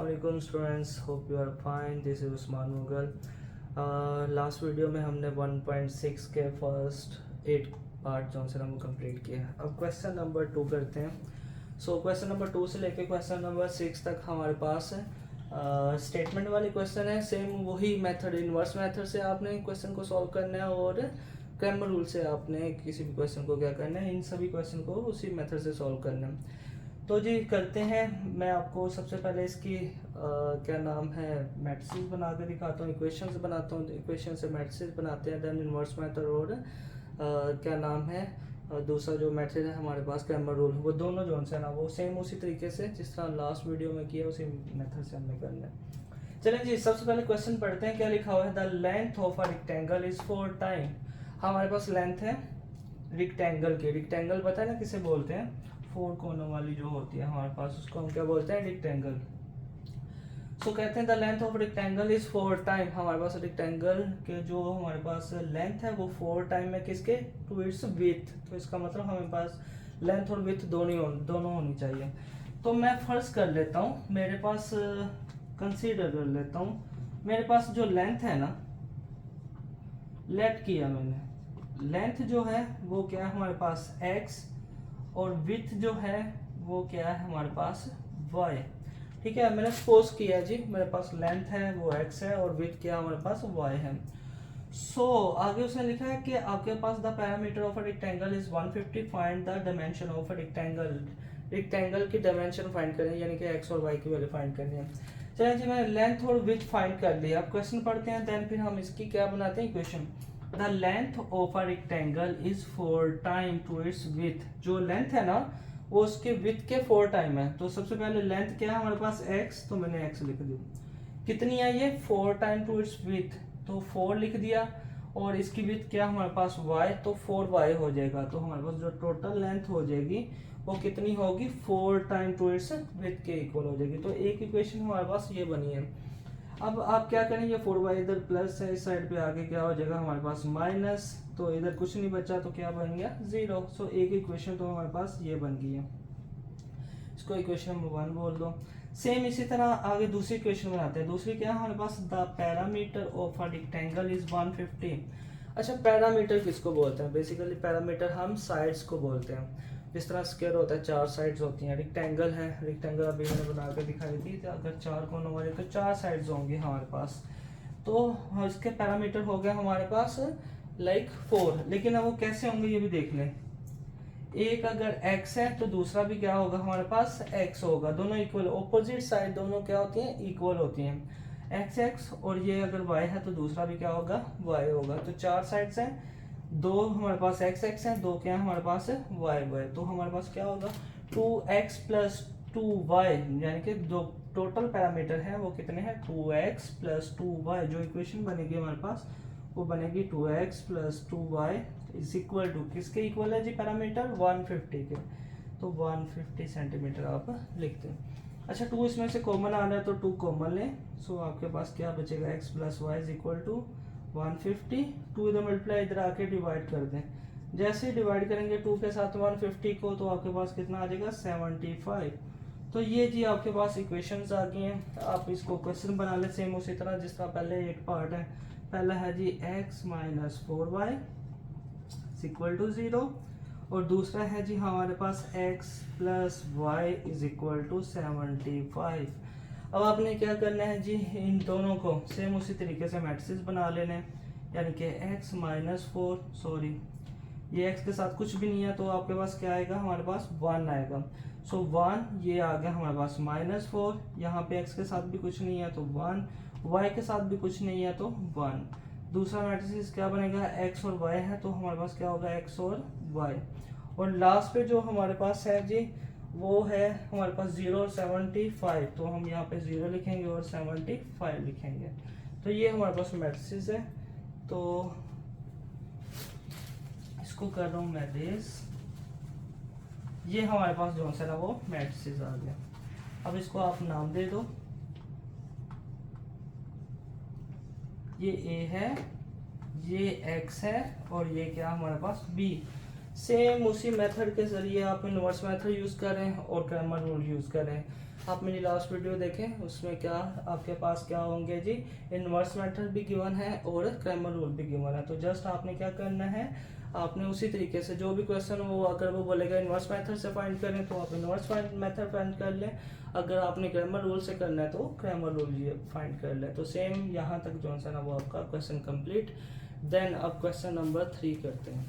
अस्सलाम students, hope you are fine. This is Usman Mughal. Last video में हमने 1.6 के फर्स्ट 8 पार्ट जो से वो कंप्लीट किया। अब क्वेश्चन नंबर 2 करते हैं। क्वेश्चन नंबर 2 से लेके क्वेश्चन नंबर 6 तक हमारे पास है स्टेटमेंट वाली क्वेश्चन है। सेम वही मेथड, इन्वर्स मेथड से आपने क्वेश्चन को सॉल्व करना है और क्रैमर रूल से आपने किसी भी क्वेश्चन को क्या करना है, इन सभी क्वेश्चन को उसी मेथड से सॉल्व करना है। तो जी करते हैं। मैं आपको सबसे पहले इसकी क्या नाम है मैट्रिसेस बना के दिखाता हूँ, इक्वेशंस बनाता हूँ, इक्वेशन से मैट्रिसेस बनाते हैं, देन इन्वर्स मेथड और क्या नाम है दूसरा जो मेथड है हमारे पास क्रैमर रूल, वो दोनों जो है ना वो सेम उसी तरीके से जिस तरह लास्ट वीडियो में किया उसी मेथड से हमने करना है। चलें जी, सबसे पहले क्वेश्चन पढ़ते हैं। क्या लिखा हुआ है? The length of a rectangle is 4 time. हमारे पास लेंथ है रेक्टेंगल की। रेक्टेंगल पता है ना किसे बोलते हैं? 4 कोनों वाली जो होती है हमारे पास, उसको हम क्या बोलते हैं? रेक्टेंगल। कहते हैं the length of rectangle is 4 time. हमारे पास रेक्टेंगल के जो हमारे पास लेंथ है वो 4 टाइम है किसके? To its width. तो इसका मतलब हमारे पास लेंथ और विड्थ दोनों होनी चाहिए। तो मैं फर्स्ट कर लेता हूँ, मेरे पास कंसीडर कर लेता हूँ, मेरे पास जो लेंथ है ना, लेट किया मैंने, लेंथ जो है वो क्या है हमारे पास x, और विथ जो है वो क्या है हमारे पास y। ठीक है, मैंने सपोज किया जी मेरे पास लेंथ है वो x है और विथ क्या हमारे पास y है। आगे उसने लिखा है कि आपके पास the parameter of a rectangle is 150, find the dimension of a rectangle. Rectangle की डायमेंशन फाइंड करनी है, यानी कि x और y की वैल्यू फाइंड करनी है। चलिए जी, मैंने लेंथ और विथ फाइंड कर लिया। अब क्वेश्चन पढ़ते हैं, देन फिर हम इसकी क्या बनाते हैं equation. The length of a rectangle is 4 time to its width. जो लेंथ है ना वो उसके विथ के 4 टाइम है। तो सबसे पहले लेंथ क्या है हमारे पास? x, तो मैंने x लिख दिया। कितनी है ये? 4 टाइम टू इट्स विथ, तो 4 लिख दिया। और इसकी विथ क्या हमारे पास? y, तो 4y हो जाएगा। तो हमारे पास जो टोटल लेंथ हो जाएगी वो कितनी होगी? 4 टाइम टू इट्स विथ के इक्वल हो जाएगी। तो एक इक्वेशन हमारे पास ये बनी है। अब आप क्या करेंगे, 4y इधर प्लस है, इस साइड पे आगे क्या हो जाएगा हमारे पास माइनस, तो इधर कुछ नहीं बचा तो क्या बन गया? 0। एक इक्वेशन तो हमारे पास ये बन गई है, इसको इक्वेशन नंबर 1 बोल दो। सेम इसी तरह आगे दूसरी इक्वेशन बनाते हैं। दूसरी क्या है हमारे पास? The parameter of a rectangle is 150। अच्छा, पैरामीटर किसको बोलते हैं? बेसिकली पैरामीटर हम साइड्स को बोलते हैं। जिस तरह स्क्वायर होता है 4 साइड्स होती हैं, रेक्टेंगल है, रेक्टेंगल अभी मैंने बना के दिखाई थी, तो अगर 4 कोनों वाले तो 4 साइड्स होंगी हमारे पास। तो इसके पैरामीटर हो गए हमारे पास लाइक 4। लेकिन अब वो कैसे होंगे ये भी देख लें। एक अगर x है तो दूसरा भी क्या होगा हमारे पास? x होगा। दोनों इक्वल, ऑपोजिट साइड दोनों क्या होती हैं? इक्वल होती हैं। x और ये अगर y है तो दूसरा भी क्या होगा? y होगा। तो 4 साइड्स हैं, 2 हमारे पास x है, 2 क्या है हमारे पास? y। तो हमारे पास क्या होगा? 2x प्लस 2y, यानी कि दो टोटल पैरामीटर है वो कितने हैं? 2x plus 2y। जो इक्वेशन बनेगी हमारे पास वो बनेगी 2x plus 2y is equal to, किसके इक्वल है जी पैरामीटर? 150 के। तो 150 सेंटीमीटर आप लिखते हैं। अच्छा, 2 इसमें से कॉमन आ रहा है तो 2 कॉमन लें। आपके पास क्या बचेगा? x plus y is equal to 150। 2 इधर मल्टीप्लाई, इधर आके डिवाइड कर दें। जैसे डिवाइड करेंगे 2 के साथ 150 को तो आपके पास कितना आ जाएगा? 75। तो ये जी आपके पास इक्वेशंस आ गई हैं। आप इसको क्वेश्चन बना ले सेम उसी तरह जिस तरह पहले 8 पार्ट है। पहला है जी x minus 4y equal to 0, और दूसरा है जी हमारे पास x plus y is equal to 75। अब आपने क्या करना है जी, इन दोनों को सेम उसी तरीके से मैट्रिसेस बना लेने, यानी कि x माइनस 4, सॉरी ये x के साथ कुछ भी नहीं है तो आपके पास क्या आएगा? हमारे पास 1 आएगा। 1 ये आ गया हमारे पास माइनस 4, यहाँ पे x के साथ भी कुछ नहीं है तो 1, y के साथ भी कुछ नहीं है तो 1। दूसरा मैट्रिक्स क्या बनेगा? x और y है तो हमारे पास क्या होगा? x और y। और लास्ट पे जो हमारे पास है जी वो है हमारे पास 0 और 75, तो हम यहाँ पे 0 लिखेंगे और 75 लिखेंगे। तो ये हमारे पास मैट्रिक्स है। तो इसको कर रहा हूँ मैं रेस, ये हमारे पास जो है ना वो मैट्रिक्स आ गया। अब इसको आप नाम दे दो, ये A है, ये X है और ये क्या हमारे पास B। सेम उसी मेथड के ज़रिए आप इन्वर्स मेथड यूज़ करें और क्रैमर रूल यूज़ करें। आप मेरी लास्ट वीडियो देखें, उसमें क्या आपके पास क्या होंगे जी, इन्वर्स मेथड भी गिवन है और क्रैमर रूल भी गिवन है। तो जस्ट आपने क्या करना है, आपने उसी तरीके से जो भी क्वेश्चन हो, अगर वो बोलेगा इन्वर्स मेथड से फाइंड करें तो आप इन्वर्स मेथड फाइंड कर लें, अगर आपने क्रैमर रूल से करना है तो क्रैमर रूल ये फाइंड कर लें। तो सेम यहाँ तक जो है ना वो आपका क्वेश्चन कंप्लीट। देन अब क्वेश्चन नंबर 3 करते हैं।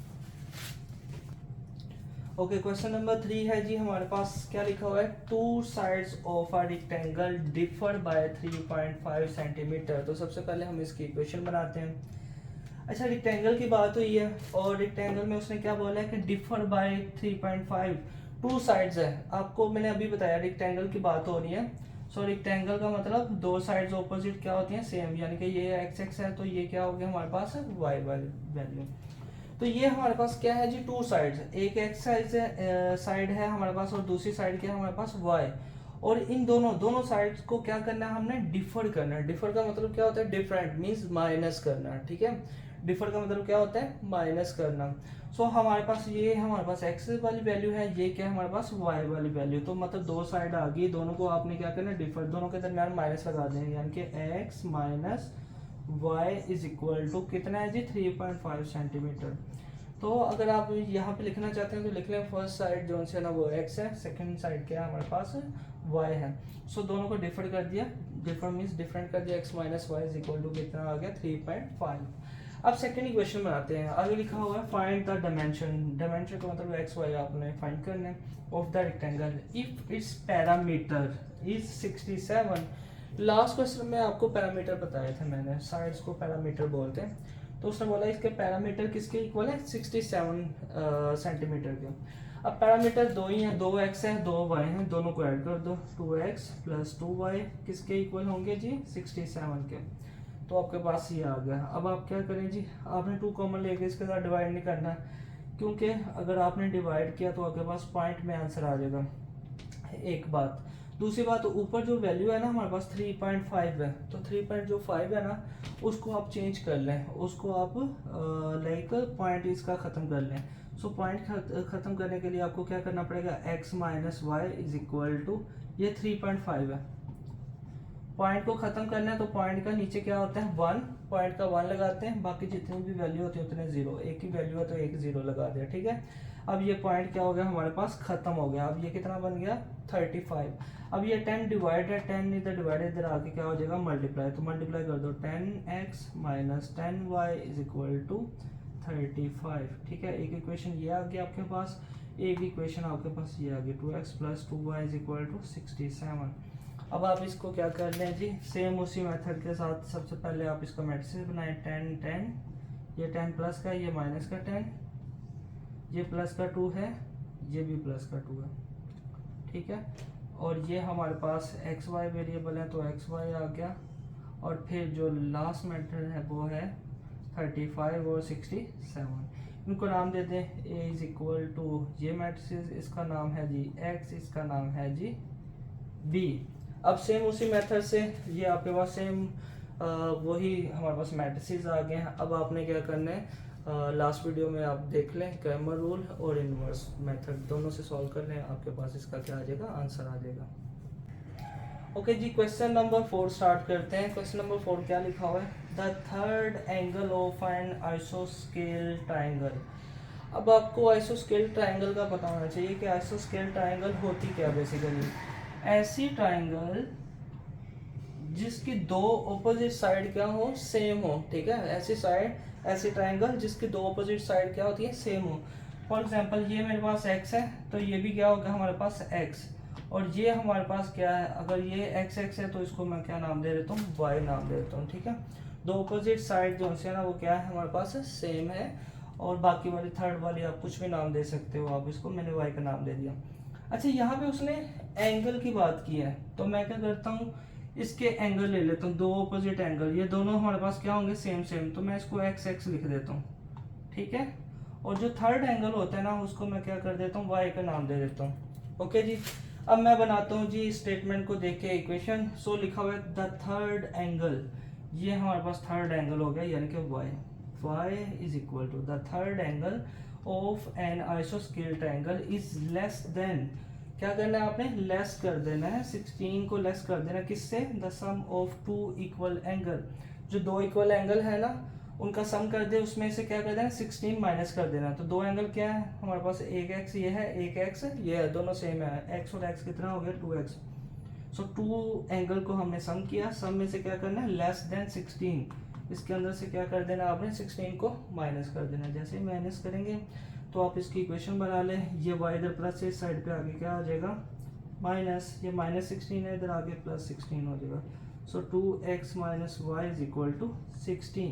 ओके, क्वेश्चन नंबर 3 है जी, हमारे पास क्या लिखा हुआ है, two sides of a rectangle differ by 3.5 centimetre. तो सबसे पहले हम इसकी इक्वेशन बनाते हैं। अच्छा, रेक्टेंगल की बात हुई है और रेक्टेंगल में उसने क्या बोला है कि डिफर बाय 3.5, टू साइड्स है। आपको मैंने अभी बताया रेक्टेंगल की बात हो रही है। सो रेक्टेंगल का मतलब दो साइड्स ऑपोजिट क्या होती हैं, सेम, यानी कि ये एक्स एक्स है तो ये क्या हो गया हमारे पास वाई वाली वैल्यू। तो ये हमारे पास क्या है जी, टू साइड्स, एक एक्स साइड है हमारे पास और दूसरी साइड क्या है हमारे पास वाई। और इन दोनों साइड्स को क्या करना है, हमने डिफर करना है। डिफर का मतलब क्या होता है, डिफरेंट मींस माइनस करना, ठीक है। डिफर का मतलब क्या होता है, माइनस करना। सो हमारे पास ये हमारे पास एक्स वाली वैल्यू है, ये क्या है हमारे पास वाई वाली वैल्यू। तो मतलब दो साइड आ गई, दोनों को आपने क्या करना है, डिफर, दोनों के दरमियान माइनस लगा देंगे, यानी कि x minus y is equal to कितना है जी, 3.5 सेंटीमीटर। तो अगर आप यहाँ पे लिखना चाहते हैं तो लिख लें, फर्स्ट साइड जो है ना वो x है, सेकंड साइड क्या है हमारे पास y है। सो दोनों को डिफर कर दिया, डिफर मीन्स डिफरेंट कर दिया, x minus y is equal to कितना आ गया 3.5। अब सेकंड इक्वेशन बनाते हैं। आगे लिखा हुआ है फाइंड द डायमेंशन, डायमेंशन का मतलब एक्स वाई आपने फाइंड करना है of the rectangle if it's parameter is 67। Last question में आपको पैरामीटर बताया था मैंने, साइड्स को पैरामीटर बोलते हैं। तो उसने बोला इसके पैरामीटर किसके इक्वल है, 67 सेंटीमीटर के। अब पैरामीटर दो ही हैं, दो एक्स है दो वाई हैं, दोनों को ऐड कर दो, 2x प्लस 2y किसके इक्वल होंगे जी, 67 के। तो आपके पास ये आ गया। अब आप क्या करें जी, आपने 2 कॉमन लेके इसके साथ डिवाइड नहीं करना, क्योंकि अगर आपने डिवाइड किया तो आपके पास पॉइंट में आंसर आ जाएगा, एक बात। दूसरी बात, ऊपर जो वैल्यू है ना हमारे पास 3.5 है, तो 3.5 है ना उसको आप चेंज कर लें, उसको आप लाइक पॉइंट इसका ख़त्म कर लें। सो पॉइंट ख़त्म करने के लिए आपको क्या करना पड़ेगा, x minus y is equal to ये 3.5 है। पॉइंट को ख़त्म करना है तो पॉइंट का नीचे क्या होता है 1, पॉइंट का 1 लगाते हैं, बाकी जितनी भी वैल्यू होती है उतने 0, एक ही वैल्यू है तो एक 0 लगा दिया, ठीक है। अब ये पॉइंट क्या हो गया हमारे पास ख़त्म हो गया। अब ये कितना बन गया 35। अब ये 10 डिवाइड है, 10 इधर डिवाइड इधर आके क्या हो जाएगा मल्टीप्लाई, तो मल्टीप्लाई कर दो, 10x minus 10y is equal to 35, ठीक है। एक इक्वेशन ये आ गया आपके पास, एक इक्वेशन आपके पास ये आ गई 2x plus 2y is equal to 67। अब आप इसको क्या कर लें जी, सेम उसी मेथड के साथ सबसे पहले आप इसका मैट्रिक्स बनाएं, 10 10, ये 10 प्लस का, ये माइनस का 10, ये प्लस का 2 है, ये भी प्लस का 2 है, ठीक है। और ये हमारे पास एक्स वाई वेरिएबल है तो एक्स वाई आ गया। और फिर जो लास्ट मेथड है वो है 35 और 67। इनको नाम दे दें, ए इज इक्वल टू ये मैट्रिक्स, इसका नाम है जी एक्स, इसका नाम है जी बी। अब सेम उसी मेथड से ये आपके पास सेम वही हमारे पास मैट्रिसेस आ गए हैं। अब आपने क्या करना है, लास्ट वीडियो में आप देख लें, क्रैमर रूल और इनवर्स मेथड दोनों से सॉल्व कर लें, आपके पास इसका क्या आ जाएगा, आंसर आ जाएगा। ओके जी, क्वेश्चन नंबर 4 स्टार्ट करते हैं। क्वेश्चन नंबर 4 क्या लिखा हुआ है, the third angle of an आइसोस्केल ट्राइंगल। अब आपको आइसोस्केल ट्राइंगल का पता होना चाहिए कि आइसोस्केल ट्राइंगल होती क्या, बेसिकली ऐसी ट्राइंगल जिसकी दो ऑपोजिट साइड क्या हो, सेम हो, ठीक है। ऐसी ट्राइंगल जिसकी दो ऑपोजिट साइड क्या होती है, सेम हो। फॉर एग्जांपल ये मेरे पास x है तो ये भी क्या होगा हमारे पास x, और ये हमारे पास क्या है, अगर ये x x है तो इसको मैं क्या नाम दे देता हूँ, y नाम दे देता हूँ, ठीक है। दो ऑपोजिट साइड जो है ना वो क्या है हमारे पास सेम है, और बाकी वाली थर्ड वाली आप कुछ भी नाम दे सकते हो, आप इसको मैंने y का नाम दे दिया। अच्छा, यहाँ पे उसने एंगल की बात की है तो मैं क्या करता हूँ, इसके एंगल ले लेता हूँ, दो ऑपोजिट एंगल, ये दोनों हमारे पास क्या होंगे, सेम सेम, तो मैं इसको एक्स एक्स लिख देता हूँ, ठीक है। और जो थर्ड एंगल होता है ना उसको मैं क्या कर देता हूँ, वाई का नाम दे देता हूँ। ओके जी, अब मैं बनाता हूँ जी स्टेटमेंट को देख के इक्वेशन। सो लिखा हुआ है द थर्ड एंगल, ये हमारे पास थर्ड एंगल हो गया, यानी कि Y is equal to the third angle of an आइसोस्केल ट्रायंगल इज लेस देन, क्या करना है आपने, लेस कर देना है 16 को, लेस कर देना किससे, the sum of two equal angle, जो दो इक्वल एंगल है ना उनका सम कर दे, उसमें से क्या कर देना 16 माइनस कर देना। तो दो एंगल क्या है हमारे पास, एक एक्स ये है, एक एक्स ये है, दोनों सेम है, एक्स और एक्स कितना हो गया 2x। सो टू एंगल को हमने सम किया, सम में से क्या करना है लेस देन 16, इसके अंदर से क्या कर देना आपने 16 को माइनस कर देना। जैसे ही माइनस करेंगे तो आप इसकी इक्वेशन बना लें, ये y इधर प्लस है, इस साइड पे आगे क्या आ जाएगा माइनस, ये माइनस 16 है, इधर आगे प्लस 16 हो जाएगा। So 2x minus y is equal to 16,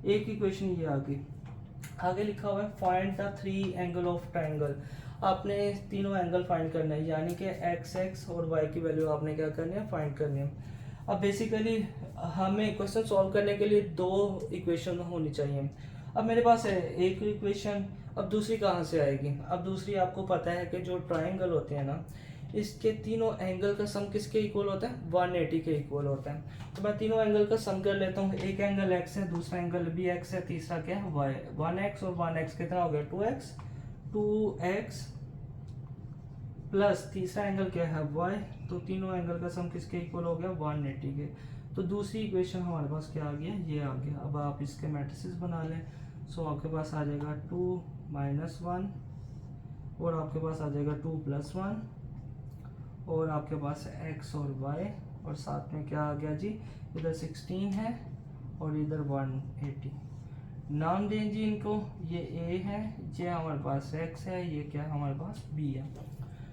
एक इक्वेशन ये आगे लिखा हुआ है find the three angle of triangle, आपने तीनों एंगल फाइंड करना है, यानी कि x और y की वैल्यू आपने क्या करनी है फाइंड करनी है। अब बेसिकली हमें क्वेश्चन सॉल्व करने के लिए दो इक्वेशन होनी चाहिए। अब मेरे पास है एक इक्वेशन, अब दूसरी कहाँ से आएगी, अब दूसरी आपको पता है कि जो ट्रायंगल होते हैं ना इसके तीनों एंगल का सम किसके इक्वल होता है 180 के इक्वल होता है। तो मैं तीनों एंगल का सम कर लेता हूँ, एक एंगल x है, दूसरा एंगल भी x है, तीसरा क्या है y, 1x और 1x कितना हो गया 2x प्लस तीसरा एंगल क्या है y, तो तीनों एंगल का सम किसके इक्वल हो गया 180 के। तो दूसरी इक्वेशन हमारे पास क्या आ गया, ये आ गया। अब आप इसके मैट्रिसेस बना लें, सो आपके पास आ जाएगा 2 माइनस 1 और आपके पास आ जाएगा 2 प्लस 1 और आपके पास x और y और साथ में क्या आ गया जी, इधर 16 है और इधर 180। नाम दें जी इनको, ये a है, ये हमारे पास x है, ये क्या हमारे पास b है।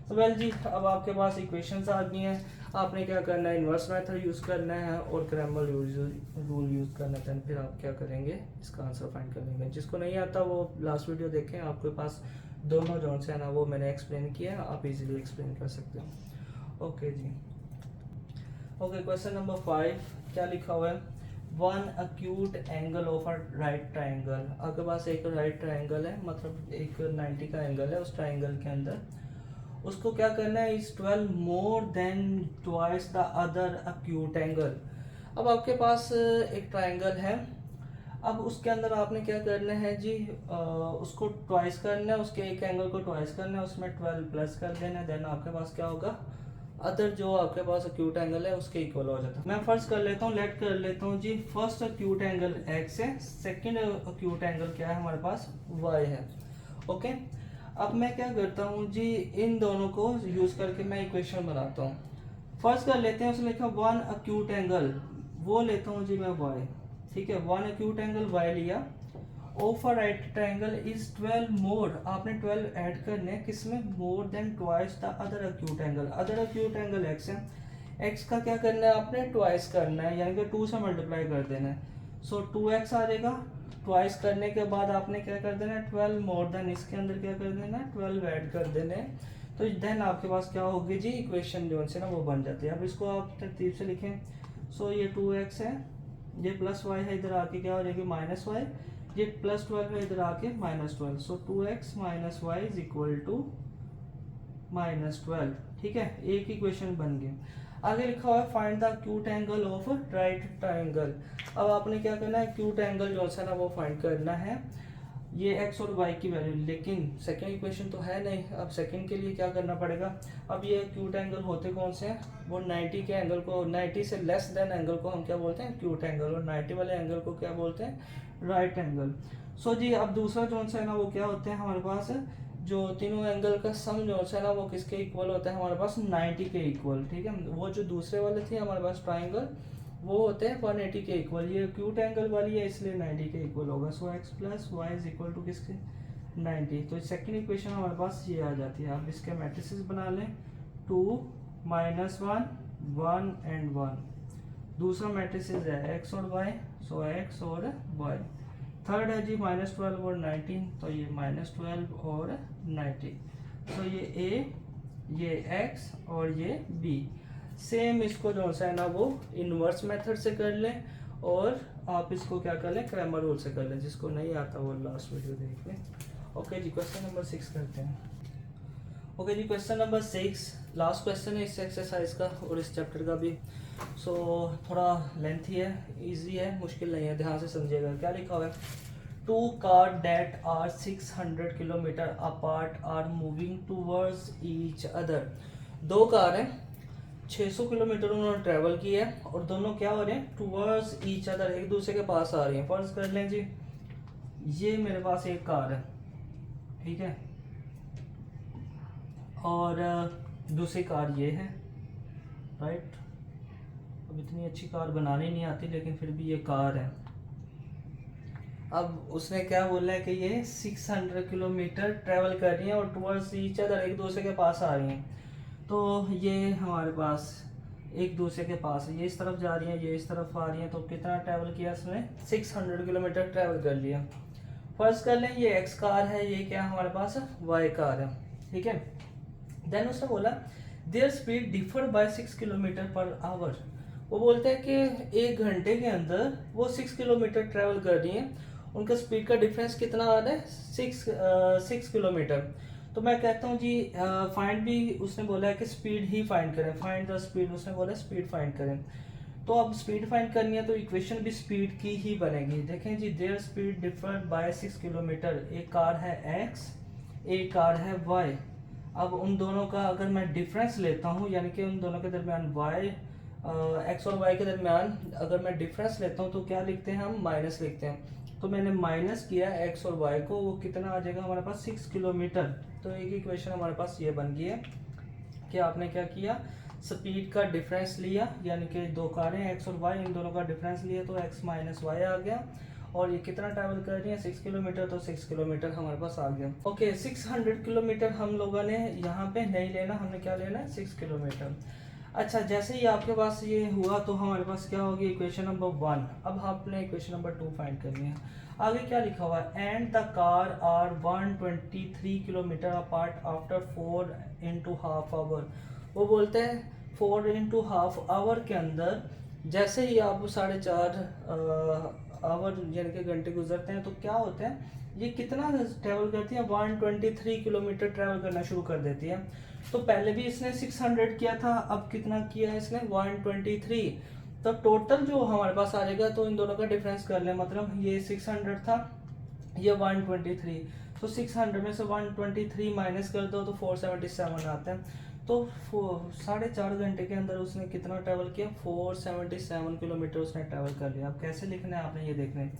तो वेल जी अब आपके पास इक्वेशंस आ गई हैं, आपने क्या करना है इन्वर्स मेथड यूज़ करना है और क्रैमर रूल यूज़ करना है, फिर आप क्या करेंगे इसका आंसर फाइंड कर लेंगे। जिसको नहीं आता वो लास्ट वीडियो देखें, आपके पास दोनों जोन से है ना वो मैंने एक्सप्लेन किया है, आप इजीली एक्सप्लेन कर सकते हो। ओके जी, ओके क्वेश्चन नंबर 5 क्या लिखा हुआ है, one acute angle of a right triangle. आपके पास एक राइट ट्राइंगल है, मतलब एक 90 का एंगल है, उस ट्राइंगल के अंदर उसको क्या करना है is 12 more than twice the other acute angle. अब आपके पास एक ट्राइंगल है, अब उसके अंदर आपने क्या करना है जी, उसको ट्वाइस करना है, उसके एक एंगल को ट्वाइस करना है, उसमें 12 प्लस कर देना है, देन आपके पास क्या होगा अदर जो आपके पास अक्यूट एंगल है उसके इक्वल हो जाता है। मैं फर्स्ट कर लेता हूँ, लेट कर लेता हूँ जी, फर्स्ट अक्यूट एंगल x है, सेकंड अक्यूट एंगल क्या है हमारे पास y है। ओके अब मैं क्या करता हूँ जी, इन दोनों को यूज करके मैं इक्वेशन बनाता हूँ। फर्स्ट कर लेते हैं, उसने लिखा वन अक्यूट एंगल, वो लेता हूँ जी मैं y, ठीक है, वन अक्यूट एंगल y लिया, of a right triangle is 12 मोर, आपने 12 ऐड करने किसमें, more than twice the other acute angle, other acute angle x है, x का क्या करना है आपने ट्वाइस करना है, यानी कि 2 से मल्टीप्लाई कर देना है। सो 2x आ जाएगा, ट्वाइस करने के बाद आपने क्या कर देना है 12 मोर देन, इसके अंदर क्या कर देना है 12 ऐड कर देने, तो देन आपके पास क्या होगी जी इक्वेशन जो है ना वो बन जाती है। अब इसको आप तरतीब से लिखें, सो ये 2x है, ये प्लस y है, इधर आके क्या हो जाएगी माइनस y, ये प्लस 12 है, इधर आके minus 12, so 2x minus y is equal to minus 12, ठीक है, एक इक्वेशन बन गई। आगे लिखा हुआ है find the acute angle of right triangle. अब आपने क्या करना है अक्यूट एंगल जो है ना वो फाइंड करना है, ये x और y की वैल्यू, लेकिन सेकंड इक्वेशन तो है नहीं, अब सेकंड के लिए क्या करना पड़ेगा, अब ये अक्यूट एंगल होते कौन से हैं, वो 90 के एंगल को, 90 से लेस देन एंगल को हम क्या बोलते हैं अक्यूट एंगल, और 90 वाले एंगल को क्या बोलते हैं राइट एंगल। सो जी अब दूसरा जो है ना वो क्या होते हैं हमारे पास, जो तीनों एंगल का सम जो है ना वो किसके इक्वल होता है हमारे पास 90 के इक्वल, ठीक है। वो जो दूसरे वाले थे हमारे पास ट्राइंगल वो होते हैं 180 के इक्वल, ये एक्यूट एंगल वाली है इसलिए 90 के इक्वल होगा। So x plus y is equal to किसके 90, तो सेकंड इक्वेशन हमारे पास ये आ जाती है। आप इसके मैट्रिसेस बना लें, 2 माइनस 1 1 एंड 1, दूसरा मैट्रिसेस है x और y, सो x और y, थर्ड है जी माइनस 12 और 19, तो ये माइनस 12 और 90, तो ये a, ये x और ये b। सेम इसको जो है ना वो इनवर्स मेथड से कर लें और आप इसको क्या कर लें क्रैमर रूल से कर लें, जिसको नहीं आता वो लास्ट वीडियो देख लें। ओके जी क्वेश्चन नंबर 6 करते हैं। ओके जी क्वेश्चन नंबर 6 लास्ट क्वेश्चन है इस एक्सरसाइज का और इस चैप्टर का भी, सो थोड़ा लेंथी है, इजी है, मुश्किल नहीं है, ध्यान से समझिएगा। क्या लिखा हुआ है two car that are 600 kilometre apart are moving towards each other. दो कार हैं, 600 किलोमीटर उन्होंने ट्रेवल किया है और दोनों क्या हो रहे हैं, टूवर्ड्स ईच अदर, एक दूसरे के पास आ रही हैं। फर्ज कर लें जी ये मेरे पास एक कार है, ठीक है, और दूसरी कार ये है, राइट। अब इतनी अच्छी कार बनानी नहीं आती लेकिन फिर भी ये कार है। अब उसने क्या बोला है कि ये 600 किलोमीटर ट्रेवल कर रही हैं और टुवर्ड्स ईच अदर, एक दूसरे के पास आ रही हैं। तो ये हमारे पास एक दूसरे के पास है, ये इस तरफ जा रही है, ये इस तरफ आ रही है। तो कितना ट्रैवल किया इसने, 600 किलोमीटर ट्रैवल कर लिया। फर्स्ट कर लें ये एक्स कार है, ये क्या हमारे पास वाई कार है, ठीक है। देन उसने बोला there speed differ by 6 kilometre per hour. वो बोलते हैं कि एक घंटे के अंदर वो 6 किलोमीटर ट्रैवल कर रही हैं, उनका स्पीड का डिफरेंस कितना आ रहा है, 6 किलोमीटर। तो मैं कहता हूँ जी फाइंड भी उसने बोला है कि स्पीड ही फाइंड करें, फाइंड द स्पीड, उसने बोला स्पीड फाइंड करें। तो अब स्पीड फाइंड करनी है तो इक्वेशन भी स्पीड की ही बनेगी। देखें जी their speed differ by 6 kilometre, एक कार है x, एक कार है y। अब उन दोनों का अगर मैं डिफरेंस लेता हूँ, यानी कि उन दोनों के दरमियान x और y के दरमियान अगर मैं डिफरेंस लेता हूँ तो क्या लिखते हैं हम, माइनस लिखते हैं। तो मैंने माइनस किया x और y को, वो कितना आ जाएगा हमारे पास 6 किलोमीटर। तो एक इक्वेशन हमारे पास ये बन गई है कि आपने क्या किया, स्पीड का डिफरेंस लिया, यानी कि दो कारें x और y, इन दोनों का डिफरेंस लिया तो x माइनस वाई आ गया। और ये कितना ट्रैवल कर रही है, 6 किलोमीटर, तो 6 किलोमीटर हमारे पास आ गया। ओके 600 किलोमीटर हम लोगों ने यहाँ पे नहीं लेना, हमने क्या लेना है, 6 किलोमीटर। अच्छा जैसे ही आपके पास ये हुआ तो हमारे पास क्या होगी, इक्वेशन नंबर 1। अब आपने इक्वेशन नंबर 2 फाइंड करनी है। आगे क्या लिखा हुआ है, and the car are 123 kilometre apart after 4 into half hour. वो बोलते हैं 4 इंटू हाफ आवर के अंदर जैसे ही आप 4.5 आवर यानी कि घंटे गुजरते हैं तो क्या होते हैं, ये कितना ट्रैवल करती है, 123 किलोमीटर ट्रैवल करना शुरू कर देती है। तो पहले भी इसने 600 किया था, अब कितना किया है इसने, 123। तो टोटल जो हमारे पास आ जाएगा, तो इन दोनों का डिफरेंस कर लें, मतलब ये 600 था, ये 123। तो 600 में से 123 माइनस कर दो तो 477 आता है। तो 4.5 घंटे के अंदर उसने कितना ट्रैवल किया, 477 किलोमीटर उसने ट्रैवल कर लिया। अब कैसे लिखना है आपने ये देखना है।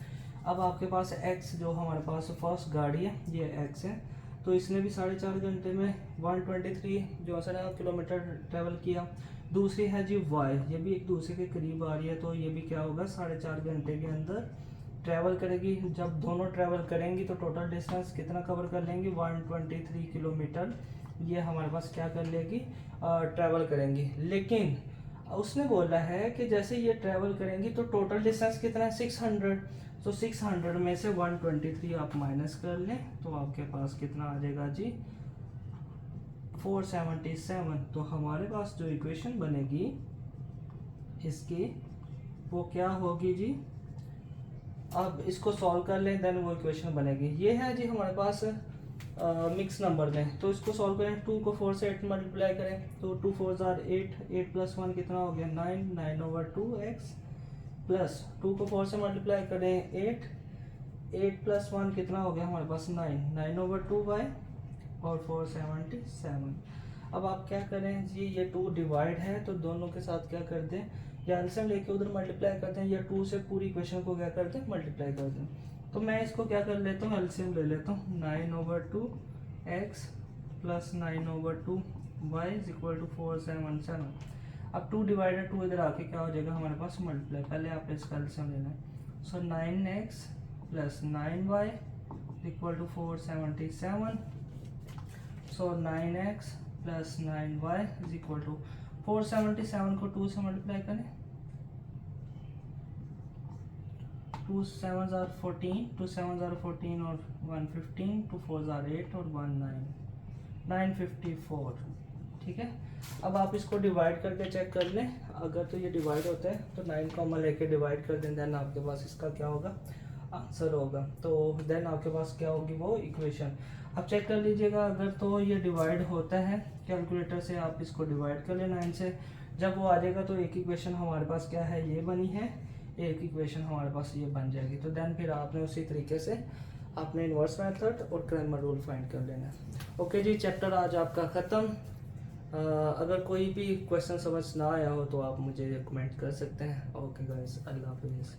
अब आपके पास x जो हमारे पास फर्स्ट गाड़ी है ये x है, तो इसने भी 4.5 घंटे में 123 जो किलोमीटर ट्रैवल किया। दूसरी है जी y, ये भी एक दूसरे के करीब आ रही है, तो ये भी क्या होगा, 4.5 घंटे के अंदर ट्रैवल करेगी। जब दोनों ट्रैवल करेंगी तो टोटल डिस्टेंस कितना कवर कर लेंगी, 123 किलोमीटर ये हमारे पास क्या कर लेगी, ट्रैवल करेंगी। लेकिन उसने बोला है कि जैसे ये ट्रैवल करेंगी तो टोटल डिस्टेंस कितना है, 600। तो 600 में से 123 आप माइनस कर लें तो आपके पास कितना आ जाएगा जी, 477। तो हमारे पास जो इक्वेशन बनेगी इसकी वो क्या होगी जी, अब इसको सॉल्व कर लें देन वो इक्वेशन बनेगी। ये है जी हमारे पास मिक्स नंबर में, तो इसको सॉल्व करें, 2 को 4 से 8 मल्टीप्लाई करें तो 2 4 8, 8 प्लस 1 कितना हो गया, 9, 9/2x प्लस 2 को 4 से मल्टीप्लाई करें 8, 8 प्लस 1 कितना हो गया हमारे पास 9, 9/2y और 477। अब आप क्या करें जी, ये 2 डिवाइड है तो दोनों के साथ क्या कर दें, या एलसीएम लेके उधर मल्टीप्लाई करते हैं, या 2 से पूरी इक्वेशन को क्या करते हैं, मल्टीप्लाई करते हैं। तो मैं इसको क्या कर लेता हूँ, एलसीएम ले लेता हूँ, 9/2x plus 9/2y is equal to 477। अब 2 डिवाइडेड 2 इधर आके क्या हो जाएगा हमारे पास, मल्टीप्लाई। पहले आप इसका एलसीएम लेना है, so 9x plus 9y equal to 477। So 9x plus 9y is equal to 477 को 2 से मल्टीप्लाई करें, 2 7s are 14, 2 7s are 14 और 115, 2 4s are 8 और 1 9, 954। ठीक है, अब आप इसको डिवाइड करके चेक कर लें, अगर तो ये डिवाइड होता है तो 9 कॉमन लेके डिवाइड कर दें, देन आपके पास इसका क्या होगा, आंसर होगा। तो देन आपके पास क्या होगी वो इक्वेशन। अब चेक कर लीजिएगा, अगर तो ये डिवाइड होता है कैलकुलेटर से आप इसको डिवाइड कर लें 9 से, जब वो आ जाएगा तो एक इक्वेशन हमारे पास क्या है, ये बनी है। एक इक्वेशन हमारे पास ये बन जाएगी। तो देन फिर आपने उसी तरीके से आपने इन्वर्स मेथड और क्रैमर रूल फाइंड कर लेना है। ओके जी, चैप्टर आज आपका ख़त्म। अगर कोई भी क्वेश्चन समझ ना आया हो तो आप मुझे कमेंट कर सकते हैं। ओके गाइस, अल्लाह हाफिज़।